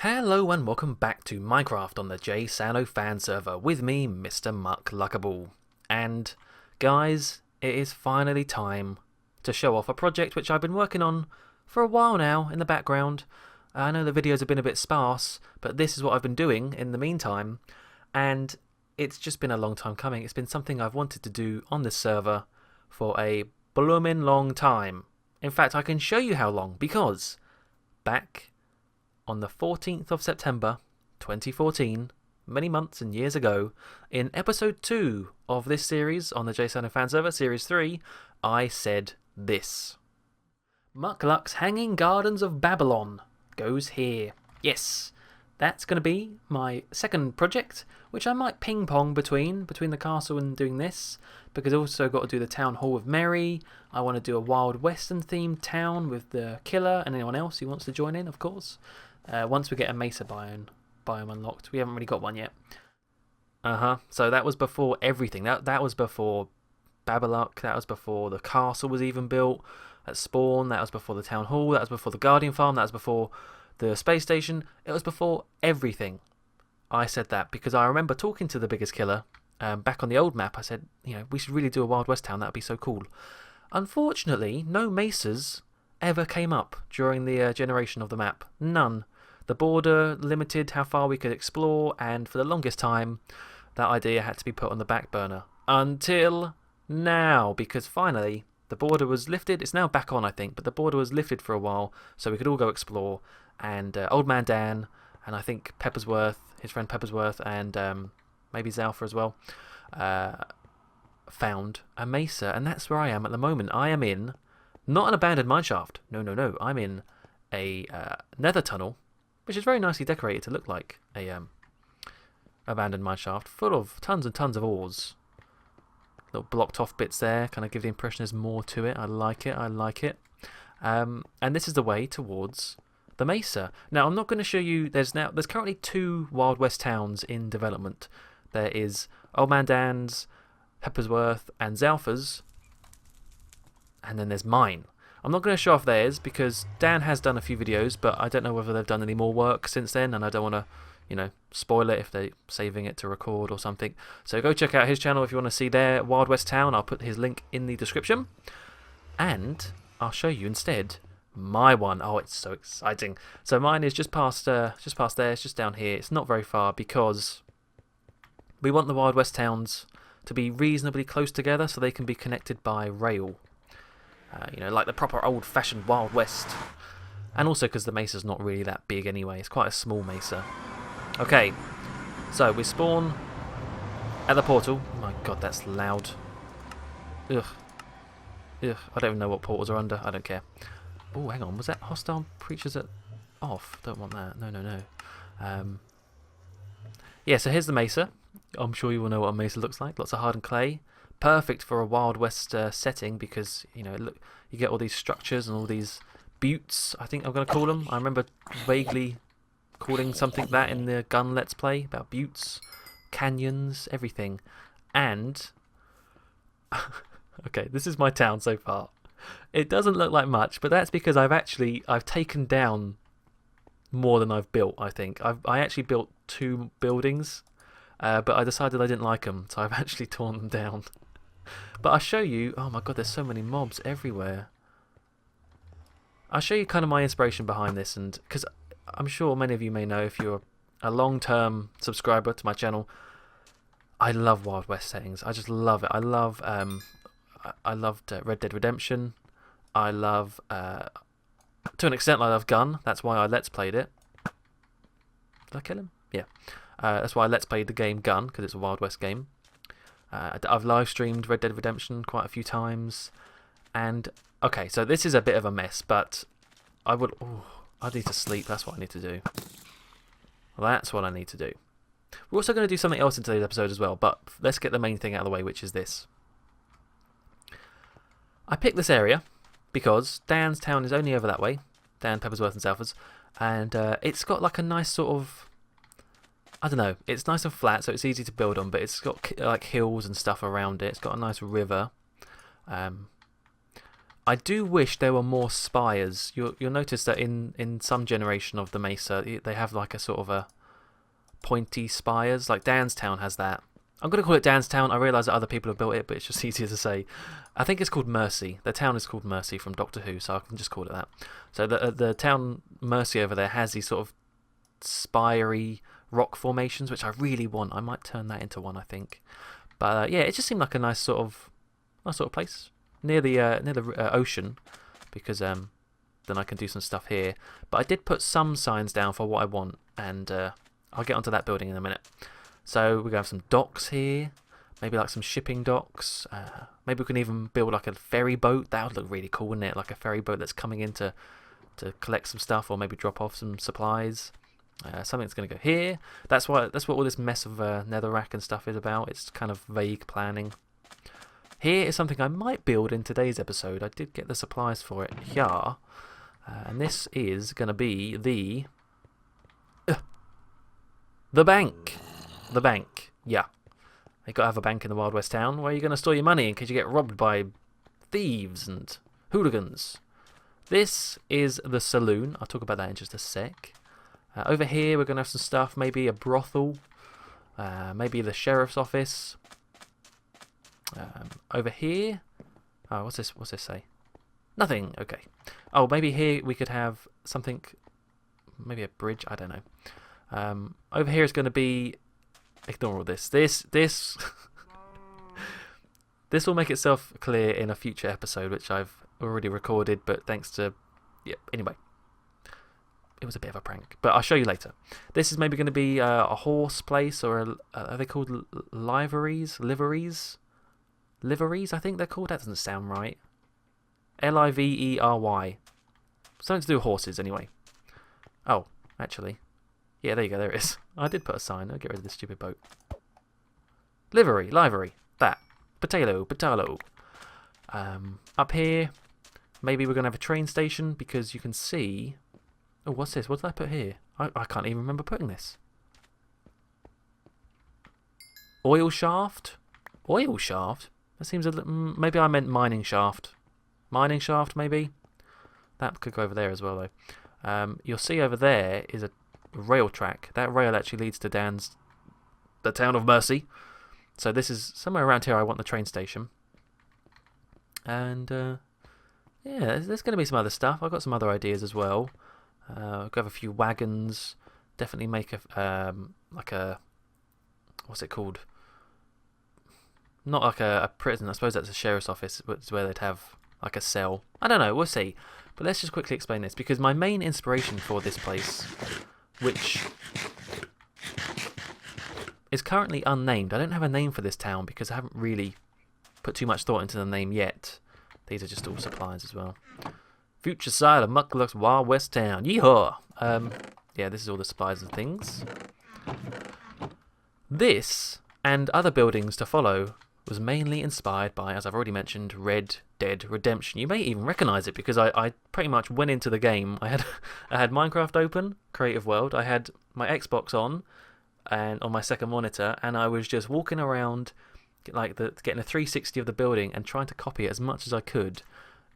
Hello and welcome back to Minecraft on the JSano fan server with me, Mr. Muckluckable. And guys, it is finally time to show off a project which I've been working on for a while now in the background. I know the videos have been a bit sparse, but this is what I've been doing in the meantime, and it's just been a long time coming. It's been something I've wanted to do on this server for a bloomin' long time. In fact, I can show you how long, because back on the 14th of September 2014, many months and years ago, in episode 2 of this series on the JSano fan server, series 3, I said this. Muckluck's Hanging Gardens of Babylon goes here. Yes, that's going to be my second project, which I might ping pong between the castle and doing this, because I've also got to do the town hall with Mary. I want to do a Wild Western themed town with the killer and anyone else who wants to join in, of course. Once we get a mesa biome unlocked. We haven't really got one yet. So that was before everything. That was before Babyluck. That was before the castle was even built at spawn. That was before the town hall. That was before the guardian farm. That was before the space station. It was before everything. I said that because I remember talking to the biggest killer back on the old map. I said, we should really do a Wild West town. That would be so cool. Unfortunately, no mesas ever came up during the generation of the map. None. The border limited how far we could explore, and for the longest time, that idea had to be put on the back burner. Until now, because finally, the border was lifted. It's now back on, I think, but the border was lifted for a while, so we could all go explore. And Old Man Dan, and I think Peppersworth, his friend Peppersworth, and maybe Zalfa as well, found a mesa, and that's where I am at the moment. I am in, not an abandoned mineshaft. No. I'm in a nether tunnel, which is very nicely decorated to look like a abandoned mineshaft, full of tons and tons of ores. Little blocked off bits there, kind of give the impression there's more to it. I like it. And this is the way towards the mesa. Now, I'm not going to show you. There's currently 2 Wild West towns in development. There is Old Man Dan's, Peppersworth, and Zalfa's, and then there's mine. I'm not going to show off theirs because Dan has done a few videos, but I don't know whether they've done any more work since then, and I don't want to, spoil it if they're saving it to record or something. So go check out his channel if you want to see their Wild West town. I'll put his link in the description. And I'll show you instead my one. Oh, it's so exciting. So mine is just past there. It's just down here. It's not very far because we want the Wild West towns to be reasonably close together so they can be connected by rail. Like the proper old-fashioned Wild West. And also because the mesa's not really that big anyway. It's quite a small mesa. Okay, so we spawn at the portal. Oh my god, that's loud. Ugh. I don't even know what portals are under. I don't care. Oh, hang on. Was that hostile creatures off? Don't want that. No. Yeah, so here's the mesa. I'm sure you will know what a mesa looks like. Lots of hardened clay. Perfect for a Wild West setting because, look, you get all these structures and all these buttes, I think I'm going to call them. I remember vaguely calling something that in the gun Let's Play about buttes, canyons, everything. And, okay, this is my town so far. It doesn't look like much, but that's because I've taken down more than I've built, I think. I actually built 2 buildings, but I decided I didn't like them, so I've actually torn them down. But I'll show you. Oh my god, there's so many mobs everywhere. I'll show you kind of my inspiration behind this, and because I'm sure many of you may know if you're a long-term subscriber to my channel, I love Wild West settings. I just love it. I loved Red Dead Redemption. I love, to an extent, I love Gun. That's why I Let's Played it. Did I kill him? Yeah. That's why I Let's Played the game Gun, because it's a Wild West game. I've live streamed Red Dead Redemption quite a few times. And, okay, so this is a bit of a mess, but I need to sleep. That's what I need to do. That's what I need to do. We're also going to do something else in today's episode as well, but let's get the main thing out of the way, which is this. I picked this area because Dan's town is only over that way. Dan, Peppersworth and Zalfa's. And it's got like a nice sort of, I don't know, it's nice and flat, so it's easy to build on, but it's got like hills and stuff around it. It's got a nice river. I do wish there were more spires. You'll notice that in some generation of the Mesa, they have like a sort of a pointy spires. Like Danstown has that. I'm going to call it Danstown. I realise that other people have built it, but it's just easier to say. I think it's called Mercy. The town is called Mercy from Doctor Who, so I can just call it that. So the town Mercy over there has these sort of spiry rock formations, which I really want. I might turn that into one, I think. But yeah, it just seemed like a nice sort of place near the ocean, because then I can do some stuff here. But I did put some signs down for what I want, and I'll get onto that building in a minute. So we're going to have some docks here, maybe like some shipping docks. Maybe we can even build like a ferry boat. That would look really cool, wouldn't it? Like a ferry boat that's coming in to collect some stuff, or maybe drop off some supplies. Something's going to go here. That's what all this mess of netherrack and stuff is about. It's kind of vague planning. Here is something I might build in today's episode. I did get the supplies for it here. And this is going to be the bank. The bank, yeah. You got to have a bank in the Wild West town. Where are you going to store your money in case you get robbed by thieves and hooligans? This is the saloon. I'll talk about that in just a sec. Over here we're going to have some stuff. Maybe a brothel. Maybe the sheriff's office. Over here. Oh, what's this say? Nothing. Okay. Oh, maybe here we could have something. Maybe a bridge. I don't know. Over here is going to be. Ignore all this. This will make itself clear in a future episode, which I've already recorded. But thanks to, anyway, it was a bit of a prank. But I'll show you later. This is maybe going to be a horse place, or are they called liveries? Liveries, I think they're called. That doesn't sound right. Livery. Something to do with horses, anyway. Oh, actually. Yeah, there you go, there it is. I did put a sign. I'll get rid of this stupid boat. Livery. That. Potato. Up here, maybe we're going to have a train station, because you can see... Oh, what's this? What did I put here? I can't even remember putting this. Oil shaft? Oil shaft? That seems a little... Maybe I meant mining shaft. Mining shaft, maybe? That could go over there as well, though. You'll see over there is a rail track. That rail actually leads to the town of Mercy. So this is somewhere around here. I want the train station. And yeah, there's going to be some other stuff. I've got some other ideas as well. I've got a few wagons. Definitely make like a, what's it called? Not like a prison. I suppose that's a sheriff's office. It's where they'd have like a cell. I don't know. We'll see. But let's just quickly explain this, because my main inspiration for this place, which is currently unnamed. I don't have a name for this town because I haven't really put too much thought into the name yet. These are just all supplies as well. Future side of Muckluck's Wild West town. Yee-haw! Yeah, this is all the supplies and things. This, and other buildings to follow, was mainly inspired by, as I've already mentioned, Red Dead Redemption. You may even recognise it, because I pretty much went into the game. I had Minecraft open, Creative World. I had my Xbox on, and on my second monitor, and I was just walking around, like getting a 360 of the building and trying to copy it as much as I could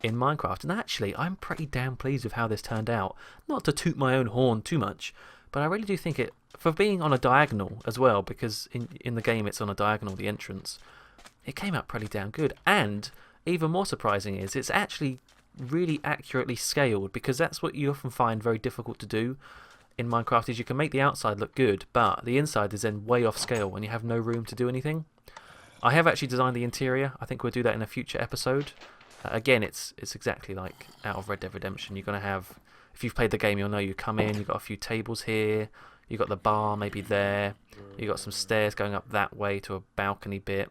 in Minecraft. And actually, I'm pretty damn pleased with how this turned out. Not to toot my own horn too much, but I really do think it, for being on a diagonal as well, because in the game it's on a diagonal, the entrance, it came out pretty damn good. And even more surprising is it's actually really accurately scaled, because that's what you often find very difficult to do in Minecraft, is you can make the outside look good, but the inside is then way off scale when you have no room to do anything. I have actually designed the interior. I think we'll do that in a future episode. Again, it's exactly like out of Red Dead Redemption. You're going to have, if you've played the game, you'll know you come in, you've got a few tables here, you've got the bar maybe there, you've got some stairs going up that way to a balcony bit.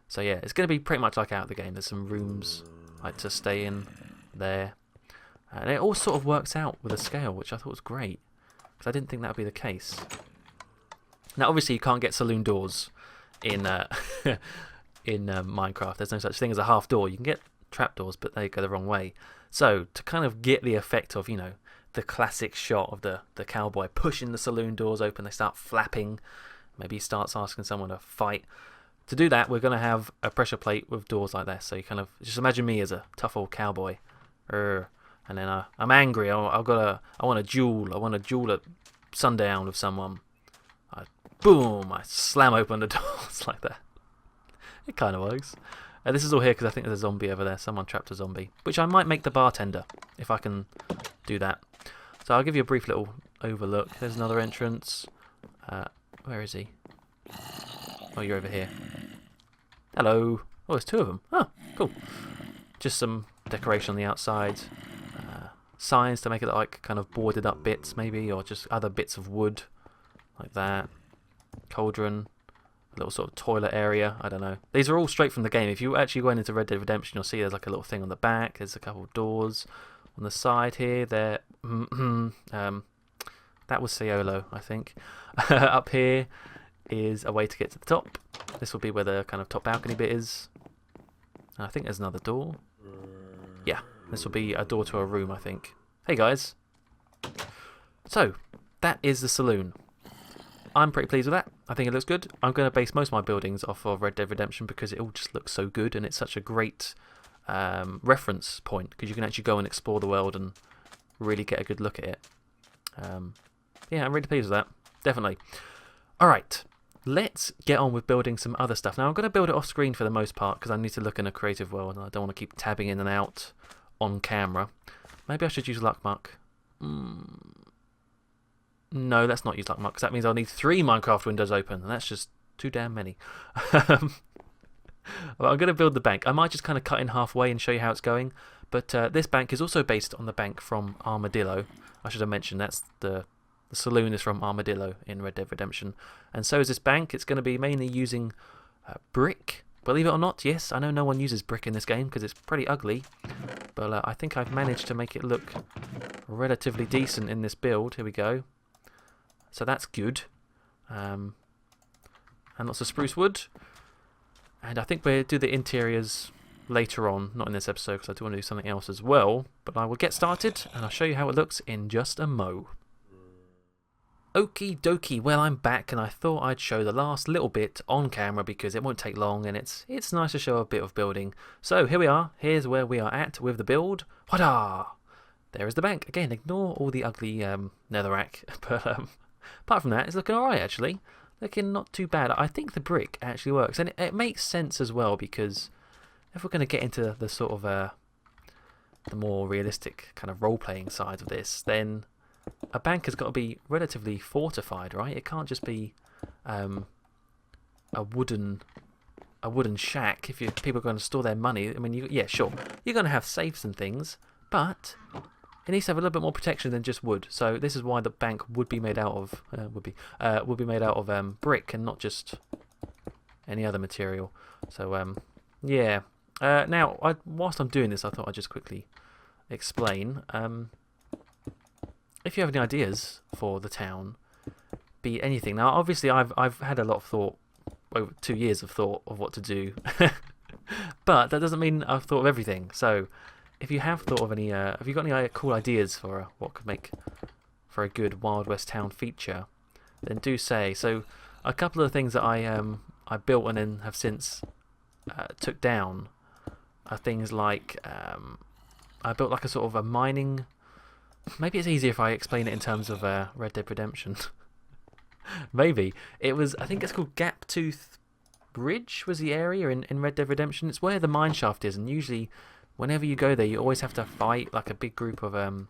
So yeah, it's going to be pretty much like out of the game. There's some rooms like to stay in there. And it all sort of works out with a scale, which I thought was great, because I didn't think that would be the case. Now, obviously, you can't get saloon doors in in Minecraft. There's no such thing as a half door. You can get trapdoors, but they go the wrong way. So to kind of get the effect of, you know, the classic shot of the cowboy pushing the saloon doors open, they start flapping. Maybe he starts asking someone to fight. to do that, we're going to have a pressure plate with doors like this. So you kind of just imagine me as a tough old cowboy. And then I'm angry. I want a duel. I want a duel at sundown with someone. Boom! I slam open the doors like that. It kind of works. This is all here because I think there's a zombie over there. Someone trapped a zombie. Which I might make the bartender, if I can do that. So I'll give you a brief little overlook. There's another entrance. Where is he? Oh, you're over here. Hello. Oh, there's two of them. Oh, cool. Just some decoration on the outside. Signs to make it like kind of boarded up bits, maybe, or just other bits of wood. Like that. Cauldron. A little sort of toilet area. I don't know. These are all straight from the game. If you actually go into Red Dead Redemption, you'll see there's like a little thing on the back. There's a couple of doors on the side here. There. That was Ciolo, I think. Up here is a way to get to the top. This will be where the kind of top balcony bit is. And I think there's another door. Yeah, this will be a door to a room, I think. Hey guys. So, that is the saloon. I'm pretty pleased with that. I think it looks good. I'm going to base most of my buildings off of Red Dead Redemption because it all just looks so good and it's such a great reference point because you can actually go and explore the world and really get a good look at it. Yeah, I'm really pleased with that. Definitely. Alright, let's get on with building some other stuff. Now, I'm going to build it off screen for the most part because I need to look in a creative world and I don't want to keep tabbing in and out on camera. Maybe I should use Muckluck. No, let's not use Muckluck because that means I'll need 3 Minecraft windows open and that's just too damn many. Well, I'm going to build the bank. I might just kind of cut in halfway and show you how it's going. But this bank is also based on the bank from Armadillo. I should have mentioned that's the saloon is from Armadillo in Red Dead Redemption. And so is this bank. It's going to be mainly using brick. Believe it or not, yes, I know no one uses brick in this game because it's pretty ugly. But I think I've managed to make it look relatively decent in this build. Here we go. So that's good. And lots of spruce wood. And I think we'll do the interiors later on, not in this episode because I do want to do something else as well. But I will get started and I'll show you how it looks in just a mo. Okie dokie, well I'm back and I thought I'd show the last little bit on camera because it won't take long and it's nice to show a bit of building. So here we are, here's where we are at with the build. Wada! There is the bank. Again, ignore all the ugly netherrack, but apart from that, it's looking alright actually. Looking not too bad. I think the brick actually works and it makes sense as well because if we're going to get into the sort of the more realistic kind of role-playing side of this, then a bank has got to be relatively fortified, right? It can't just be a wooden shack. If people are going to store their money, I mean, yeah, sure, you're going to have safes and things, but it needs to have a little bit more protection than just wood. So this is why the bank would be made out of brick and not just any other material. So yeah. Now, whilst I'm doing this, I thought I'd just quickly explain. If you have any ideas for the town, be it anything. Now, obviously, I've had a lot of thought, over 2 years of thought of what to do, but that doesn't mean I've thought of everything. So, if you have thought of any, have you got any cool ideas for what could make for a good Wild West town feature, then do say. So, a couple of things that I built and then have since took down are things like I built like a sort of a mining. Maybe it's easier if I explain it in terms of Red Dead Redemption. Maybe. It was, I think it's called Gaptooth Bridge was the area in Red Dead Redemption. It's where the mine shaft is, and usually whenever you go there you always have to fight like a big group of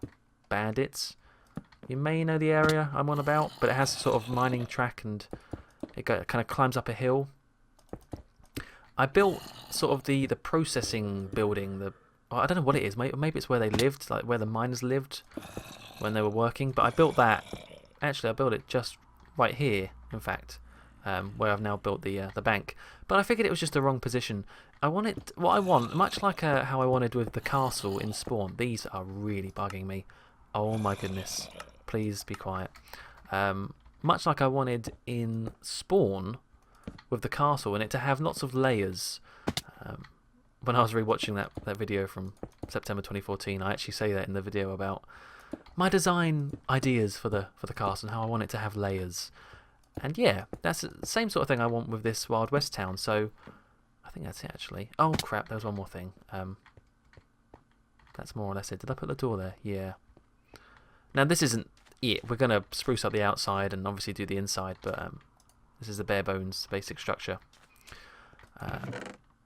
bandits. You may know the area I'm on about, but it has a sort of mining track and it kind of climbs up a hill. I built sort of the processing building, I don't know what it is. Maybe it's where they lived, like where the miners lived when they were working. But I built that. Actually, I built it just right here, in fact, where I've now built the bank. But I figured it was just the wrong position. I wanted what I want, much like how I wanted with the castle in Spawn. These are really bugging me. Oh my goodness! Please be quiet. Much like I wanted in Spawn with the castle, and it to have lots of layers. When I was rewatching that video from September 2014, I actually say that in the video about my design ideas for the castle and how I want it to have layers. And yeah, that's the same sort of thing I want with this Wild West town. So I think that's it actually. Oh crap, there was one more thing. That's more or less it. Did I put the door there? Yeah. Now this isn't it. We're going to spruce up the outside and obviously do the inside, but this is the bare bones basic structure.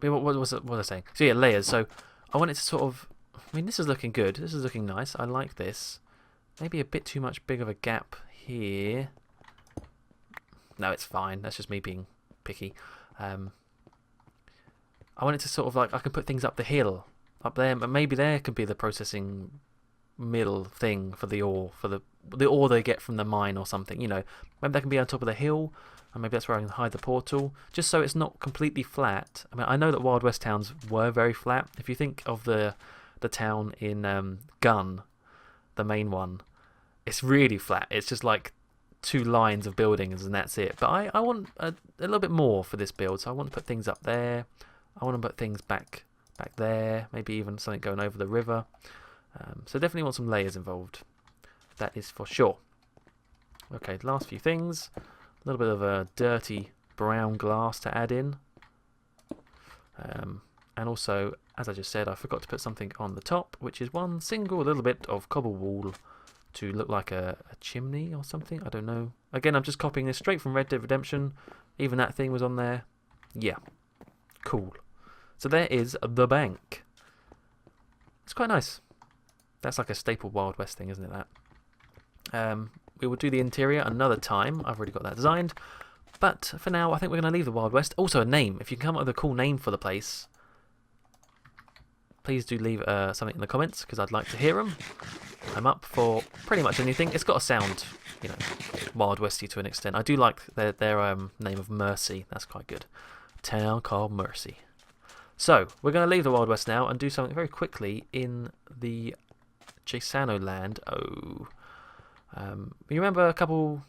What was I saying? So yeah, layers. So I want it to sort of... I mean, this is looking good. This is looking nice. I like this. Maybe a bit too much big of a gap here. No, it's fine. That's just me being picky. I want it to sort of like... I can put things up the hill. Up there. But maybe there could be the processing mill thing for the ore. For the ore they get from the mine or something. You know, maybe that can be on top of the hill. And maybe that's where I can hide the portal. Just so it's not completely flat. I mean, I know that Wild West towns were very flat. If you think of the town in Gun, the main one, it's really flat. It's just like 2 lines of buildings and that's it. But I want a little bit more for this build. So I want to put things up there. I want to put things back there. Maybe even something going over the river. So definitely want some layers involved. That is for sure. Okay, last few things. A little bit of a dirty brown glass to add in. And also, as I just said, I forgot to put something on the top, which is one single little bit of cobble wall to look like a chimney or something. I don't know. Again, I'm just copying this straight from Red Dead Redemption. Even that thing was on there. Yeah. Cool. So there is the bank. It's quite nice. That's like a staple Wild West thing, isn't it, that? We will do the interior another time. I've already got that designed. But for now, I think we're going to leave the Wild West. Also, a name. If you can come up with a cool name for the place, please do leave something in the comments, because I'd like to hear them. I'm up for pretty much anything. It's got to sound, you know, Wild Westy to an extent. I do like their name of Mercy. That's quite good. Town called Mercy. So, we're going to leave the Wild West now and do something very quickly in the JSano land. Oh... you remember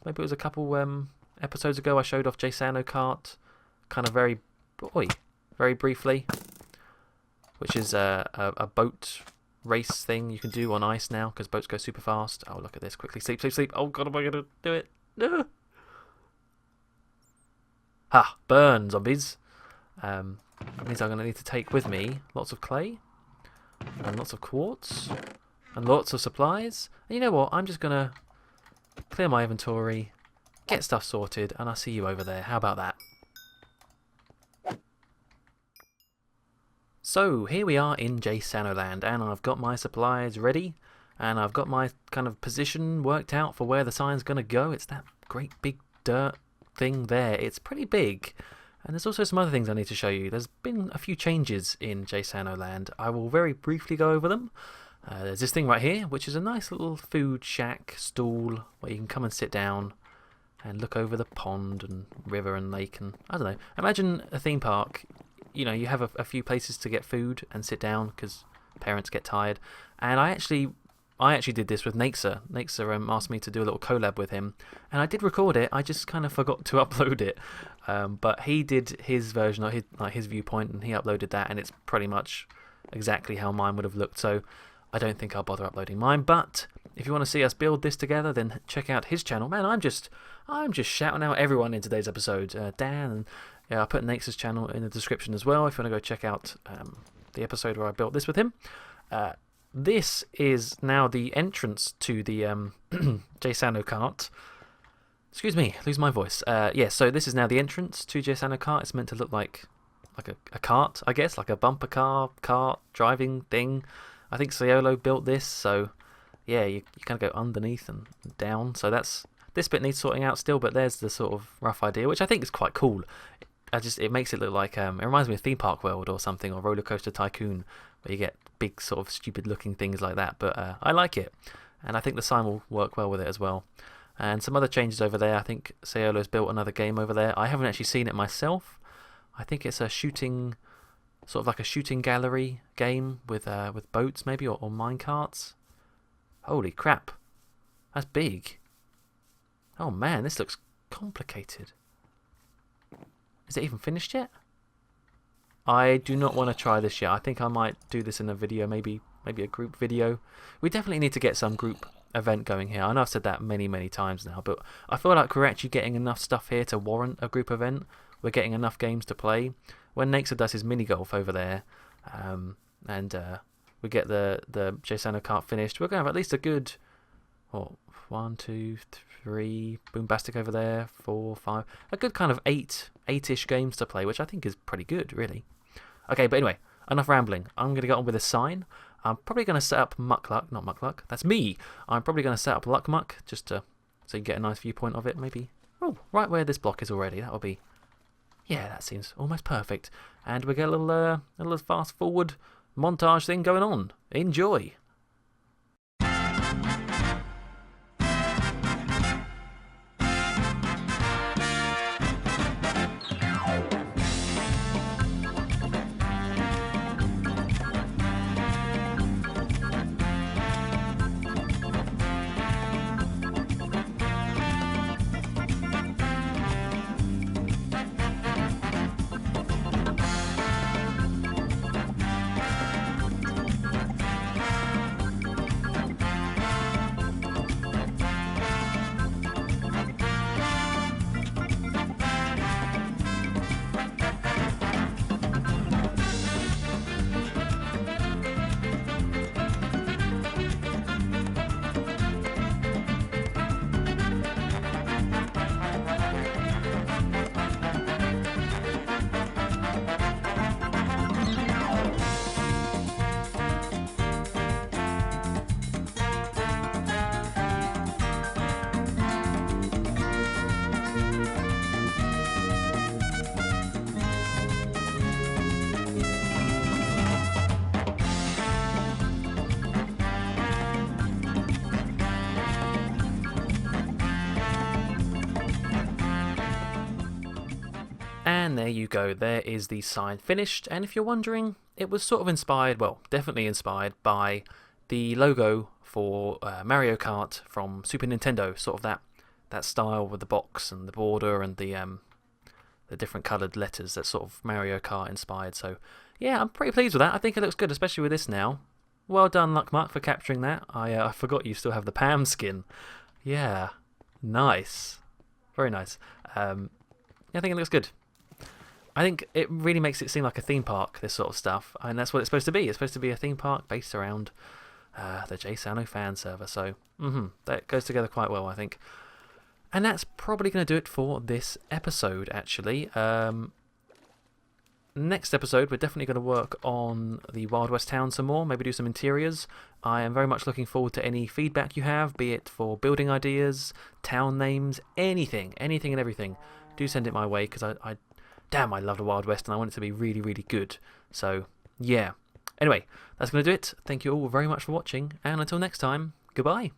maybe it was a couple episodes ago I showed off JSano kart, kind of very briefly, which is a boat race thing you can do on ice now, because boats go super fast. Oh, look at this, quickly, sleep, sleep, sleep. Oh god, am I going to do it? No! Ha! Burn, zombies! That means I'm going to need to take with me lots of clay, and lots of quartz, and lots of supplies. And you know what, I'm just going to clear my inventory, get stuff sorted, and I'll see you over there. How about that? So, here we are in JSano land, and I've got my supplies ready, and I've got my kind of position worked out for where the sign's going to go. It's that great big dirt thing there. It's pretty big. And there's also some other things I need to show you. There's been a few changes in JSano land. I will very briefly go over them. There's this thing right here, which is a nice little food shack stall where you can come and sit down and look over the pond and river and lake and, I don't know. Imagine a theme park. You know, you have a few places to get food and sit down because parents get tired. And I actually did this with Naxer. Naxer asked me to do a little collab with him. And I did record it, I just kind of forgot to upload it. But he did his version, or his viewpoint, and he uploaded that, and it's pretty much exactly how mine would have looked. So I don't think I'll bother uploading mine, but if you want to see us build this together, then check out his channel. Man, I'm just shouting out everyone in today's episode. Dan, and yeah, I put Nax's channel in the description as well if you want to go check out the episode where I built this with him. This is now the entrance to the JSano kart. Excuse me, lose my voice. Yeah, so this is now the entrance to JSano kart. It's meant to look like a cart, I guess, like a bumper cart driving thing. I think Ciolo built this, so yeah, you kind of go underneath and down. So this bit needs sorting out still, but there's the sort of rough idea, which I think is quite cool. It makes it look like it reminds me of Theme Park World or something, or Roller Coaster Tycoon, where you get big sort of stupid looking things like that. But I like it, and I think the sign will work well with it as well. And some other changes over there. I think Ciolo's built another game over there. I haven't actually seen it myself. I think it's a shooting, sort of like a shooting gallery game with boats maybe, or mine carts. Holy crap, that's big. Oh man, this looks complicated. Is it even finished yet? I do not want to try this yet. I think I might do this in a video, maybe a group video. We definitely need to get some group event going here. I know I've said that many times now, but I feel like we're actually getting enough stuff here to warrant a group event. We're getting enough games to play. When Naxa does his mini golf over there, and we get the JSano kart finished, we're going to have at least a good, what, 1, 2, 3, Boombastic over there, 4, 5, a good kind of eight-ish games to play, which I think is pretty good, really. Okay, but anyway, enough rambling. I'm going to get on with a sign. I'm probably going to set up Muckluck, not Muckluck, that's me. I'm probably going to set up Luckmuck, just to, so you get a nice viewpoint of it, maybe. Oh, right where this block is already, that'll be, yeah, that seems almost perfect. And we get a little fast forward montage thing going on. Enjoy. And there you go, there is the sign finished, and if you're wondering, it was sort of inspired, well, definitely inspired by the logo for Mario Kart from Super Nintendo, sort of that style with the box and the border and the different coloured letters that sort of Mario Kart inspired. So yeah, I'm pretty pleased with that. I think it looks good, especially with this now. Well done, Luckmuck, for capturing that. I forgot you still have the Pam skin. Yeah, nice. Very nice. Yeah, I think it looks good. I think it really makes it seem like a theme park, this sort of stuff, and that's what it's supposed to be. It's supposed to be a theme park based around the JSano fan server, so that goes together quite well, I think. And that's probably going to do it for this episode, actually. Next episode, we're definitely going to work on the Wild West town some more, maybe do some interiors. I am very much looking forward to any feedback you have, be it for building ideas, town names, anything and everything. Do send it my way, because damn, I love the Wild West and I want it to be really, really good. So, yeah. Anyway, that's going to do it. Thank you all very much for watching, and until next time, goodbye.